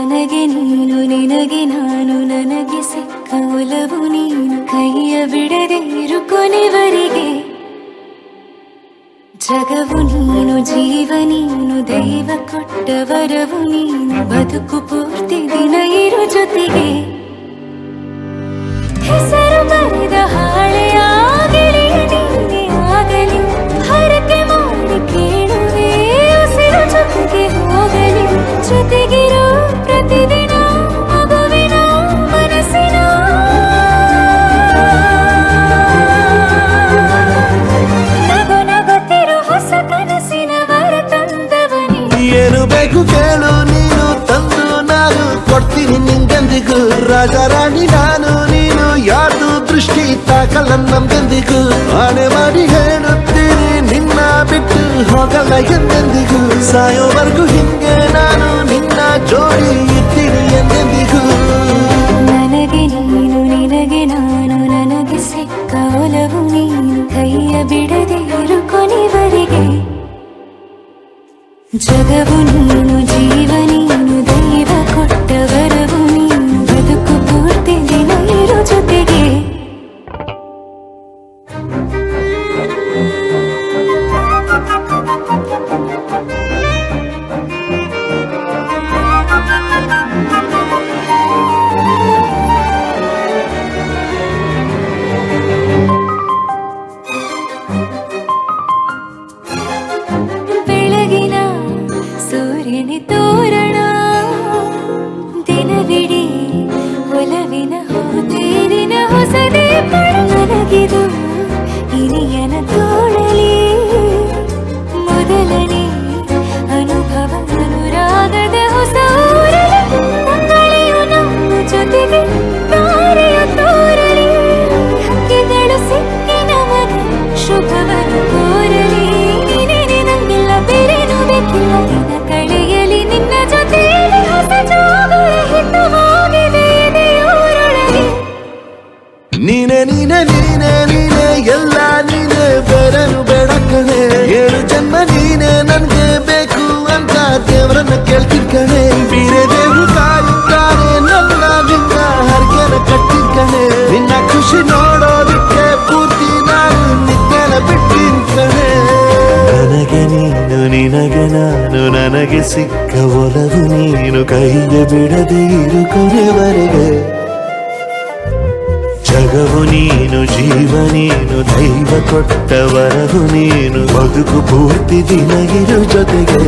ನನಗೆ ನೀನು ನಿನಗೆ ನಾನು ನನಗೆ ಸಿಕ್ಕ ಒಲವು ನೀನು ಕೈಯ ಬಿಡದೆ ಇರು ಕೊನೆವರೆಗೆ ಜಗವು ನೀನು ಜೀವ ನೀನು ದೈವ ಕೊಟ್ಟ ವರವು ನೀನು ಬದುಕು ಪೂರ್ತಿ ದಿನ ಇರು ಜೊತೆಗೆ ಹೆಸರು ಬರೆದ ಹಾಳೆಯಾಗಲಿ ನೀನೆ ಆಗಲಿ ಹರಕೆ ಮಾಡಿ ಕೇಳುವೆ ಉಸಿರು ಜೊತೆಗೆ ಹೋಗಲಿ ಜೊತೆಗಿರೋ ಪ್ರತಿದಿನ ಮಗುವಿನ ಮನಸ್ಸಿನ ನಗು ನಗುತ್ತಿರೋ ಹೊಸ ಕನಸಿನ ವರ ತಂದವನಿ ಏನು ಬೇಕು ಕೇಳು ನೀನು ತಂದು ನಾನು ಕೊಡ್ತೀನಿ ನಿಂಗೆಂದಿಗೂ ರಾಜ ರಾಣಿ ನಾನು ನೀನು ಯಾರ್ದು ದೃಷ್ಟಿ ತಾಕಲ್ಲ ನಮ್ಗೆಂದಿಗೂ ಆಣೆ ಮಾಡಿ ಹೇಳುತ್ತೀನಿ ನಿನ್ನ ಬಿಟ್ಟು ಹೋಗಲ್ಲ ಎಂದೆಂದಿಗೂ ಸಾಯೋವರೆಗೂ ಹಿಂಗೆ ನಾನು ನಿನ್ನ ಜೋಡಿ ಇರ್ತೀನಿ ಎಂದೆಂದಿಗೂ ನನಗೆ ನೀನು ನಿನಗೆ ನಾನು ನನಗೆ ಸಿಕ್ಕ ಒಲವು ನೀನು ಕೈಯ ಬಿಡದೆ ಇರು ಕೊನೆವರೆಗೆ ಜಗವು ನೀನು ಜೀವ ನೀನು ದೈವ ಕೊಟ್ಟ ವರವು ನೀನು ಬದುಕು ಪೂರ್ತಿ ದಿನ ಇರು ಜೊತೆಗೆ ಬೆಳಗಿನ ಸೂರ್ಯನ ತೋರಣ ದಿನವಿಡೀ ಒಲವಿನ ತೇರಿನ ಹೊಸದೇ ನನಗಿದು ಹಿರಿಯನ ತೋಳಲಿ ಮೊದಲನೇ ಅನುಭವ ಅನುರಾಗದ ಹೊಸ ಊರಲಿ ನಮ್ಮ ಜೊತೆಗೆ ತಾರೆಯ ತೋರಲಿ ಹಕ್ಕಿಗಳು ಸಿಕ್ಕಿ ನಮಗೆ ಶುಭವನ್ನು ಕೋರಲಿ ನೀನೇ ನಂಗಿಲ್ಲ ಬೇರೇನು ಬೇಕಿಲ್ಲ ದಿನ ಕಳೆಯಲಿ ನಿನ್ನ ಜೊತೆಯಲ್ಲಿ ಹೊಸ ಜೋಗುಳ ಹಿತವಾಗಿದೆ ಎದೆಯೋರೊಳಗೆ ನೀನೆ ನೀನೆ ನೀನೆ ನೀನೆ ಎಲ್ಲ ನೀನೆ ಬೇರೆನು ಬೇಡ ಕಣೆ ಏಳು ಜನ್ಮ ನೀನೆ ನನ್ಗೆ ಬೇಕು ಅಂತ ದೇವರನ್ನ ಕೇಳ್ತೀನಿ ಕಣೆ ಬೀರೆ ದೇವ್ರು ಕಾಯುತ್ತಾರೆ ನನ್ನ ನಿನ್ನ ಹರ್ಗೆನ ಕಟ್ಟಿನ ಕಣೆ ನಿನ್ನ ಖುಷಿ ನೋಡೋದಕ್ಕೆ ಪೂರ್ತಿ ನಾನು ನಿತ್ಯನ ಬಿಟ್ಟಿನ ಕಣೆ ನನಗೆ ನೀನು ನಿನಗೆ ನಾನು ನನಗೆ ಸಿಕ್ಕ ಒಲವು ನೀನು ಕೈಗೆ ಬಿಡದೆ ಇರು ಕೊನೆವರೆಗೆ ಜಗವು ನೀನು ಜೀವ ನೀನು ದೈವ ಕೊಟ್ಟ ವರವು ನೀನು ಬದುಕು ಪೂರ್ತಿ ದಿನ ಇರು ಜೊತೆಗೆ